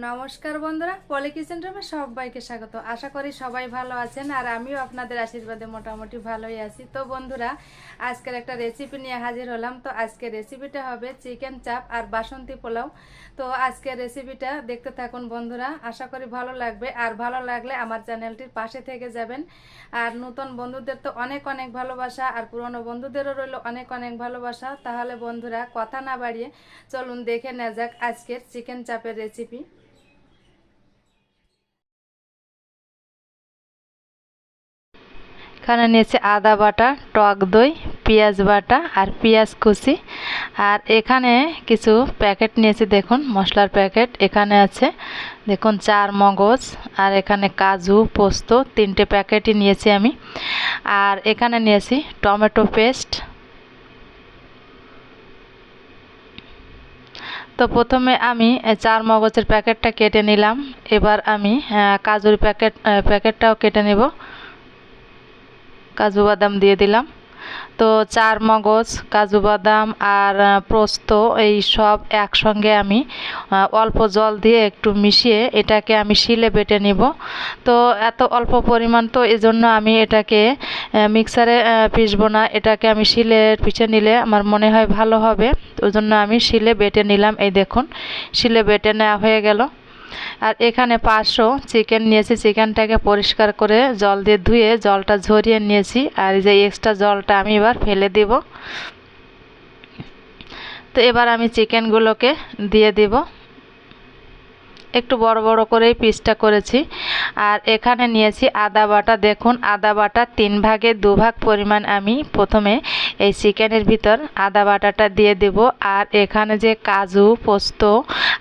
নমস্কার বন্ধুরা, পলি কিচেন রুমে সবাইকে স্বাগত। আশা করি সবাই ভালো আছেন আর আমিও আপনাদের আশীর্বাদে মোটামুটি ভালোই আছি। তো বন্ধুরা, আজকের একটা রেসিপি নিয়ে হাজির হলাম। তো আজকের রেসিপিটা হবে চিকেন চাপ আর বাসন্তী পোলাও। তো আজকের রেসিপিটা দেখতে থাকুন বন্ধুরা, আশা করি ভালো লাগবে। আর ভালো লাগলে আমার চ্যানেলটির পাশে থেকে যাবেন। আর নতুন বন্ধুদের তো অনেক অনেক ভালোবাসা, আর পুরনো বন্ধুদেরও রইল অনেক অনেক ভালোবাসা। তাহলে বন্ধুরা, কথা না বাড়িয়ে চলুন দেখে নেওয়া যাক আজকের চিকেন চাপের রেসিপি। এখানে নিয়েছি আদা বাটা, টক দই, পেঁয়াজ বাটা আর পেঁয়াজ কুচি। আর এখানে কিছু প্যাকেট নিয়েছি, দেখুন মশলার প্যাকেট এখানে আছে। দেখুন 4 মগজ, আর এখানে কাজু পোস্ত 3টে প্যাকেটই নিয়েছি আমি। আর এখানে নিয়েছি টমেটো পেস্ট। তো প্রথমে আমি 4 মগজের প্যাকেটটা কেটে নিলাম। এবার আমি কাজুর প্যাকেটটাও কেটে নেব। কাজু বাদাম দিয়ে দিলাম। তো 4 মগজ, কাজু বাদাম আর পোস্ত এই সব একসঙ্গে আমি অল্প জল দিয়ে একটু মিশিয়ে এটাকে আমি শিলে বেটে নিব। তো এত অল্প পরিমাণ, তো এজন্য আমি এটাকে মিক্সারে পিষবো না, এটাকে আমি শিলে পিষে নিলে আমার মনে হয় ভালো হবে। ওই জন্য আমি শিলে বেটে নিলাম। এই দেখুন, শিলে বেটে নেওয়া হয়ে গেল। আর এখানে 500 চিকেন নিয়েছি। চিকেনটাকে পরিষ্কার করে জল দিয়ে ধুয়ে জলটা ঝরিয়ে নিয়েছি। আর এই যে এক্সট্রা জলটা আমি এবার ফেলে দিব। তো এবার আমি চিকেনগুলোকে দিয়ে দিব। একটু বড় বড় করেই পিসটা করেছি। আর এখানে নিয়েছি আদা বাটা। দেখুন, আদা বাটা 3 ভাগে 2 ভাগ পরিমাণ আমি প্রথমে এই চিকেনের ভিতর আদা বাটাটা দিয়ে দেব। আর এখানে যে কাজু পোস্ত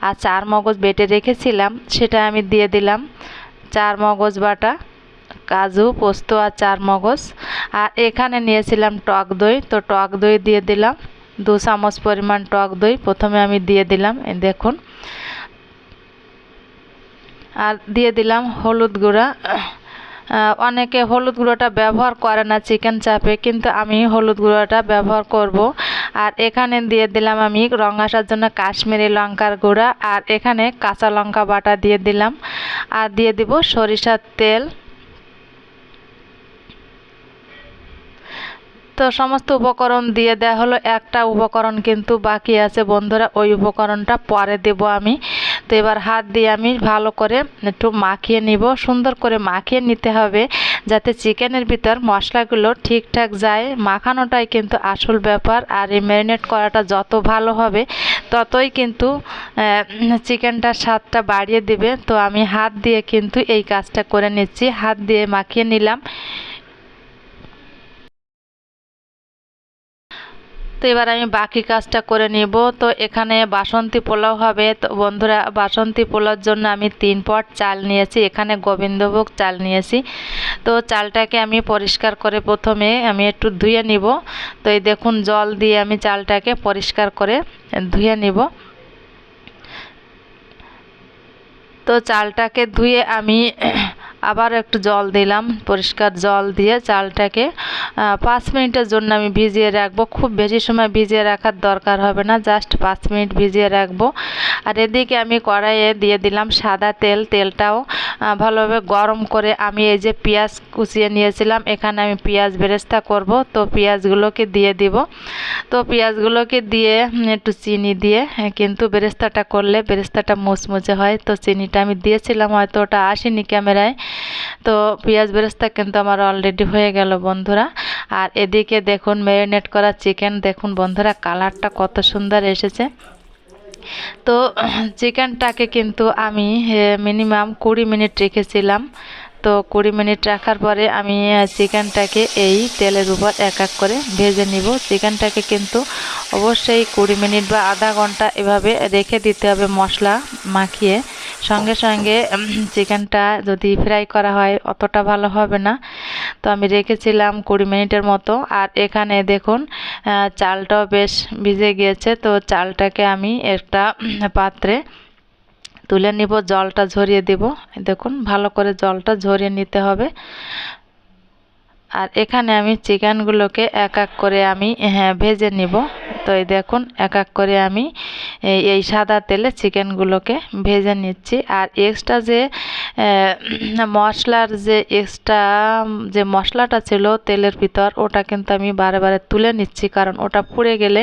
আর 4 মগজ বেটে রেখেছিলাম সেটা আমি দিয়ে দিলাম। 4 মগজ বাটা, কাজু পোস্ত আর 4 মগজ। আর এখানে নিয়েছিলাম টক দই, তো টক দই দিয়ে দিলাম। 2 চামচ পরিমাণ টক দই প্রথমে আমি দিয়ে দিলাম। দেখুন, আর দিয়ে দিলাম হলুদ গুঁড়া। অনেকে হলুদ গুঁড়োটা ব্যবহার করে না চিকেন চাপে, কিন্তু আমি হলুদ গুঁড়োটা ব্যবহার করব। আর এখানে দিয়ে দিলাম আমি রং আসার জন্য কাশ্মীরি লঙ্কার গুঁড়া। আর এখানে কাঁচা লঙ্কা বাটা দিয়ে দিলাম। আর দিয়ে দিব সরিষার তেল। তো সমস্ত উপকরণ দিয়ে দেওয়া হলো। একটা উপকরণ কিন্তু বাকি আছে বন্ধুরা, ওই উপকরণটা পরে দেব আমি। তো এবার হাত দিয়ে আমি ভালো করে একটু মাখিয়ে নিব। সুন্দর করে মাখিয়ে নিতে হবে যাতে চিকেনের ভিতর মশলাগুলো ঠিকঠাক যায়। মাখানোটাই কিন্তু আসল ব্যাপার। আর এই ম্যারিনেট করাটা যত ভালো হবে ততই কিন্তু চিকেনটার স্বাদটা বাড়িয়ে দেবে। তো আমি হাত দিয়ে কিন্তু এই কাজটা করে নিচ্ছি, হাত দিয়ে মাখিয়ে নিলাম। তো এবার আমি বাকি কাজটা করে নেব। তো এখানে বাসন্তী পোলাও হবে। তো বন্ধুরা, বাসন্তী পোলাওর জন্য আমি 3 পট চাল নিয়েছি। এখানে গোবিন্দভোগ চাল নিয়েছি। তো চালটাকে আমি পরিষ্কার করে প্রথমে আমি একটু ধুয়ে নিব। তো এই দেখুন, জল দিয়ে আমি চালটাকে পরিষ্কার করে ধুয়ে নিব। তো চালটাকে ধুয়ে আমি আবার একটু জল দিলাম, পরিষ্কার জল দিয়ে চালটাকে 5 মিনিটের জন্য আমি ভিজিয়ে রাখবো। খুব বেশি সময় ভিজিয়ে রাখার দরকার হবে না, জাস্ট 5 মিনিট ভিজিয়ে রাখবো। আর এদিকে আমি কড়াইয়ে দিয়ে দিলাম সাদা তেল। তেলটাও ভালোভাবে গরম করে আমি এই যে পেঁয়াজ কুচিয়ে নিয়েছিলাম, এখানে আমি পেঁয়াজ বেরেস্তা করব। তো পেঁয়াজগুলোকে দিয়ে দিব। তো পেঁয়াজগুলোকে দিয়ে একটু চিনি দিয়ে, কিন্তু বেরেস্তাটা করলে বেরেস্তাটা মুচমুচে হয়। তো চিনিটা আমি দিয়েছিলাম, হয়তো ওটা আসেনি ক্যামেরায়। তো পেঁয়াজ বেরেস্তা কিন্তু আমার অলরেডি হয়ে গেল বন্ধুরা। আর এদিকে দেখুন ম্যারিনেট করা চিকেন, দেখুন বন্ধুরা কালারটা কত সুন্দর এসেছে। তো চিকেনটাকে কিন্তু আমি মিনিমাম 20 মিনিট রেখেছিলাম। তো 20 মিনিট রাখার পরে আমি চিকেনটাকে এই তেলের উপর এক এক করে ভেজে নিব। চিকেনটাকে কিন্তু অবশ্যই 20 মিনিট বা আধা ঘন্টা এভাবে রেখে দিতে হবে মশলা মাখিয়ে। সঙ্গে সঙ্গে চিকেনটা যদি ফ্রাই করা হয় অতটা ভালো হবে না। তো আমি রেখেছিলাম 20 মিনিটের মতো। আর এখানে দেখুন চালটাও বেশ ভিজে গিয়েছে। তো চালটাকে আমি একটা পাত্রে তুলে নিব, জলটা ঝরিয়ে দেব। দেখুন ভালো করে জলটা ঝরিয়ে নিতে হবে। আর এখানে আমি চিকেনগুলোকে এক এক করে আমি ভেজে নিব। তো এই দেখুন এক এক করে আমি এই সাদা তেলে চিকেনগুলোকে ভেজে নিচ্ছি। আর এক্সট্রা যে মশলার যে এক্সট্রা যে মশলাটা ছিল তেলের ভিতর, ওটা কিন্তু আমি বারে বারে তুলে নিচ্ছি, কারণ ওটা পুড়ে গেলে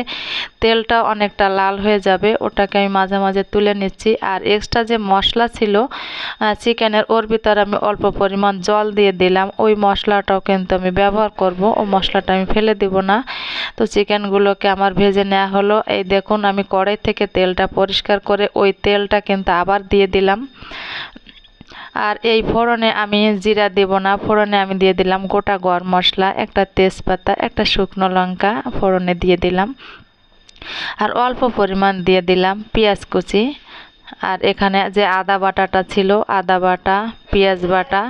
তেলটা অনেকটা লাল হয়ে যাবে। ওটাকে আমি মাঝে মাঝে তুলে নিচ্ছি। আর এক্সট্রা যে মশলা ছিল চিকেনের, ওর ভিতর আমি অল্প পরিমাণ জল দিয়ে দিলাম। ওই মশলাটাও কিন্তু আমি ব্যবহার করব, ও মশলাটা আমি ফেলে দিব না। তো চিকেনগুলোকে আমার ভেজে নেওয়া হলো। এই দেখুন আমি কড়াই থেকে তেলটা পরিষ্কার করে ওই তেলটা কিন্তু আবার দিয়ে দিলাম। আর এই ফোড়নে আমি জিরা দেব না, ফোড়নে আমি দিয়ে দিলাম গোটা গরম মশলা, একটা তেজপাতা, একটা শুকনো লঙ্কা ফোড়নে দিয়ে দিলাম। আর অল্প পরিমাণ দিয়ে দিলাম পেঁয়াজ কুচি। আর এখানে যে আদা বাটাটা ছিল, আদা বাটা, পেঁয়াজ বাটা,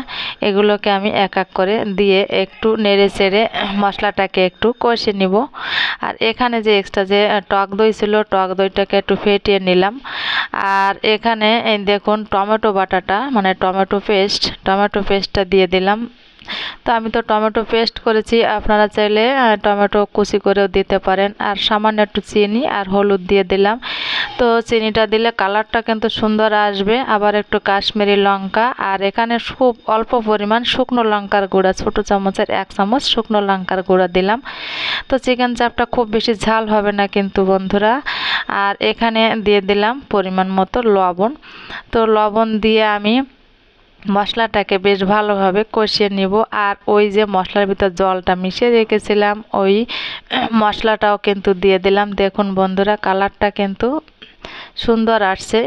এগুলোকে আমি এক এক করে দিয়ে একটু নেড়ে চেড়ে মশলাটাকে একটু কষে নিব। আর এখানে যে এক্সট্রা যে টক দই ছিল, টক দইটাকে একটু ফেটিয়ে নিলাম। আর এখানে এই দেখুন টমেটো বাটাটা মানে টমেটো পেস্টটা দিয়ে দিলাম। তো আমি তো টমেটো পেস্ট করেছি, আপনারা চাইলে টমেটো কুচি করেও দিতে পারেন। আর সামান্য একটু চিনি আর হলুদ দিয়ে দিলাম। তো চিনিটা দিলে কালারটা কিন্তু সুন্দর আসবে। আবার একটু কাশ্মীরি লঙ্কা, আর এখানে খুব অল্প পরিমাণ শুকনো লঙ্কার গুঁড়া, ছোটো চামচের 1 চামচ শুকনো লঙ্কার গুঁড়া দিলাম। তো চিকেন চাপটা খুব বেশি ঝাল হবে না কিন্তু বন্ধুরা। আর এখানে দিয়ে দিলাম পরিমাণ মতো লবণ। তো লবণ দিয়ে আমি মশলাটাকে বেশ ভালোভাবে কষিয়ে নিব। আর ওই যে মশলার ভিতর জলটা মিশিয়ে রেখেছিলাম, ওই মশলাটাও কিন্তু দিয়ে দিলাম। দেখুন বন্ধুরা কালারটা কিন্তু সুন্দর আসছে।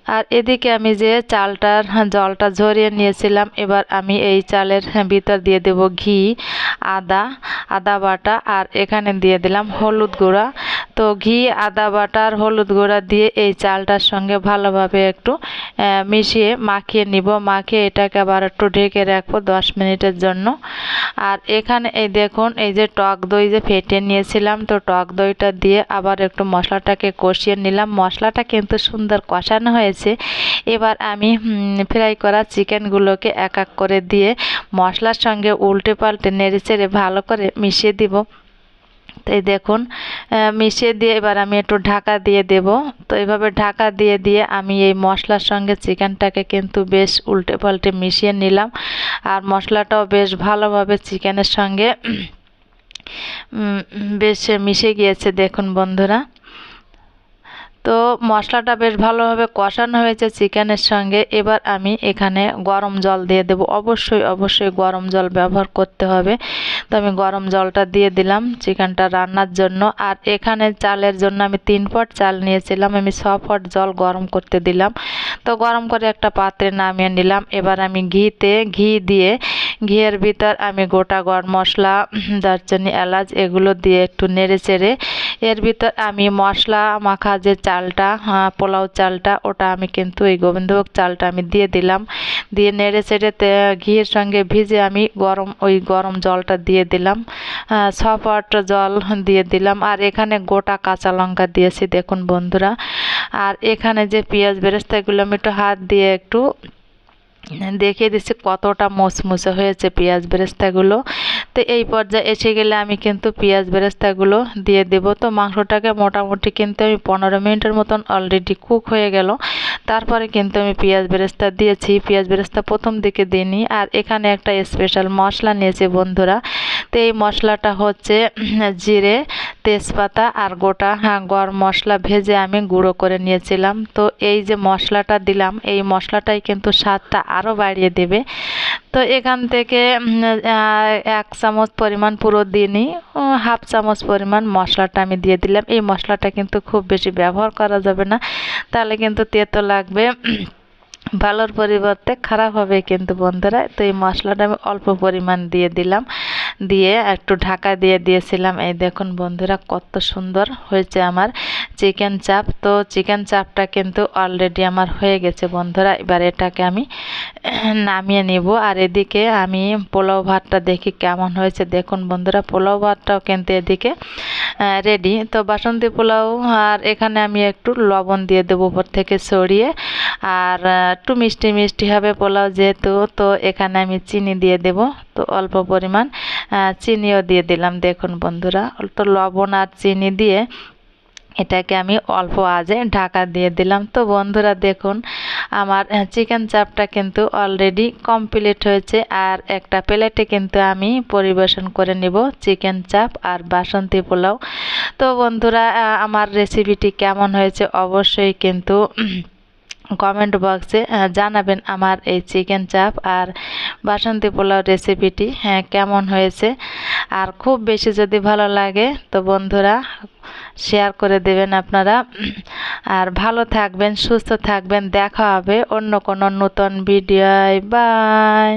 আর এদিকে আমি যে চালটার জলটা ঝরিয়ে নিয়েছিলাম, এবার আমি এই চালের ভিতর দিয়ে দেব ঘি, আদা বাটা, আর এখানে দিয়ে দিলাম হলুদ গুঁড়া। তো ঘি, আদা বাটা আর হলুদ গুঁড়া দিয়ে এই চালটার সঙ্গে ভালোভাবে একটু মিশিয়ে মাখিয়ে নিব। মাখিয়ে এটাকে আবার একটু ঢেকে রাখবো 10 মিনিটের জন্য। আর এখানে এই দেখুন এই যে টক দই যে ফেটিয়ে নিয়েছিলাম, তো টক দইটা দিয়ে আবার একটু মশলাটাকে কষিয়ে নিলাম। মশলাটা কিন্তু সুন্দর কষানো হয়েছে। এবার আমি ফ্রাই করা চিকেনগুলোকে এক এক করে দিয়ে মশলার সঙ্গে উল্টে পাল্টে নেড়ে চেড়ে ভালো করে মিশিয়ে দিব। তো এই দেখুন মিশিয়ে দিয়ে এবার আমি একটু ঢাকা দিয়ে দেব। তো এইভাবে ঢাকা দিয়ে দিয়ে আমি এই মশলার সঙ্গে চিকেনটাকে কিন্তু বেশ উল্টে পাল্টে মিশিয়ে নিলাম। আর মশলাটাও বেশ ভালোভাবে চিকেনের সঙ্গে বেশ মিশে গিয়েছে দেখুন বন্ধুরা। তো মশলাটা বেশ ভালোভাবে কষানো হয়েছে চিকেনের সঙ্গে। এবার আমি এখানে গরম জল দিয়ে দেব। অবশ্যই গরম জল ব্যবহার করতে হবে। তো আমি গরম জলটা দিয়ে দিলাম চিকেনটা রান্নার জন্য। আর এখানে চালের জন্য আমি 3 পট চাল নিয়েছিলাম, আমি 6 পট জল গরম করতে দিলাম। তো গরম করে একটা পাত্রে নামিয়ে নিলাম। এবার আমি ঘিয়ের ভিতর আমি গোটা গরম মশলা, দারচিনি, এলাচ এগুলো দিয়ে একটু নেড়ে চেড়ে এর ভিতর আমি মশলা মাখা যে চালটা, পোলাও চালটা, ওটা আমি কিন্তু এই গোবিন্দভোগ চালটা আমি দিয়ে দিলাম। দিয়ে নেড়ে চেড়ে ঘিয়ের সঙ্গে ভিজে আমি ওই গরম জলটা দিয়ে দিলাম। 6 পট জল দিয়ে দিলাম। আর এখানে গোটা কাঁচা লঙ্কা দিয়েছি দেখুন বন্ধুরা। আর এখানে যে পেঁয়াজ বেরেস্তা, এগুলো আমি একটু হাত দিয়ে একটু দেখিয়ে দিচ্ছি কতটা মুচমুচে হয়েছে পেঁয়াজ বেরেস্তাগুলো। তো এই পর্যায়ে এসে গেলে আমি কিন্তু পেঁয়াজ বেরেস্তাগুলো দিয়ে দেব। তো মাংসটাকে মোটামুটি কিন্তু আমি 15 মিনিটের মতন অলরেডি কুক হয়ে গেল। তারপরে কিন্তু আমি পেঁয়াজ বেরেস্তা দিয়েছি, পেঁয়াজ বেরেস্তা প্রথম দিকে দিইনি। আর এখানে একটা স্পেশাল মশলা নিয়েছি বন্ধুরা। তো এই মশলাটা হচ্ছে জিরে, তেজপাতা আর গোটা গরম মশলা ভেজে আমি গুঁড়ো করে নিয়েছিলাম। তো এই যে মশলাটা দিলাম, এই মশলাটাই কিন্তু স্বাদটা আরও বাড়িয়ে দেবে। তো এখান থেকে 1 চামচ পরিমাণ পুরো দিইনি, 1/2 চামচ পরিমাণ মশলাটা আমি দিয়ে দিলাম। এই মশলাটা কিন্তু খুব বেশি ব্যবহার করা যাবে না, তাহলে কিন্তু তেতো লাগবে, ভালোর পরিবর্তে খারাপ হবে কিন্তু বন্ধুরা। তো এই মশলাটা আমি অল্প পরিমাণ দিয়ে দিলাম, দিয়ে একটু ঢাকা দিয়ে দিয়েছিলাম। এই দেখুন বন্ধুরা কত সুন্দর হয়েছে আমার চিকেন চাপ। তো চিকেন চাপটা কিন্তু অলরেডি আমার হয়ে গেছে বন্ধুরা। এবার এটাকে আমি নামিয়ে নিব। আর এদিকে আমি পোলাও ভাতটা দেখি কেমন হয়েছে। দেখুন বন্ধুরা পোলাও ভাতটাও কিন্তু এদিকে রেডি। তো বাসন্তী পোলাও, আর এখানে আমি একটু লবণ দিয়ে দেবো উপর থেকে ছড়িয়ে। আর একটু মিষ্টি হবে পোলাও যেহেতু, তো এখানে আমি চিনি দিয়ে দেব। তো অল্প পরিমাণ চিনিও দিয়ে দিলাম। দেখুন বন্ধুরা, তো লবণ আর চিনি দিয়ে এটাকে আমি অল্প আঁচে ঢাকা দিয়ে দিলাম। তো বন্ধুরা দেখুন, আমার চিকেন চাপটা কিন্তু অলরেডি কমপ্লিট হয়েছে। আর একটা প্লেটে কিন্তু আমি পরিবেশন করে নিব চিকেন চাপ আর বাসন্তী পোলাও। তো বন্ধুরা, আমার রেসিপিটি কেমন হয়েছে অবশ্যই কিন্তু কমেন্ট বক্সে জানাবেন আমার এই চিকেন চাপ আর বাসন্তী পোলাও রেসিপিটি কেমন হয়েছে। আর খুব বেশি যদি ভালো লাগে তো বন্ধুরা শেয়ার করে দেবেন আপনারা। আর ভালো থাকবেন, সুস্থ থাকবেন। দেখা হবে অন্য কোনো নতুন ভিডিওয়। বাই।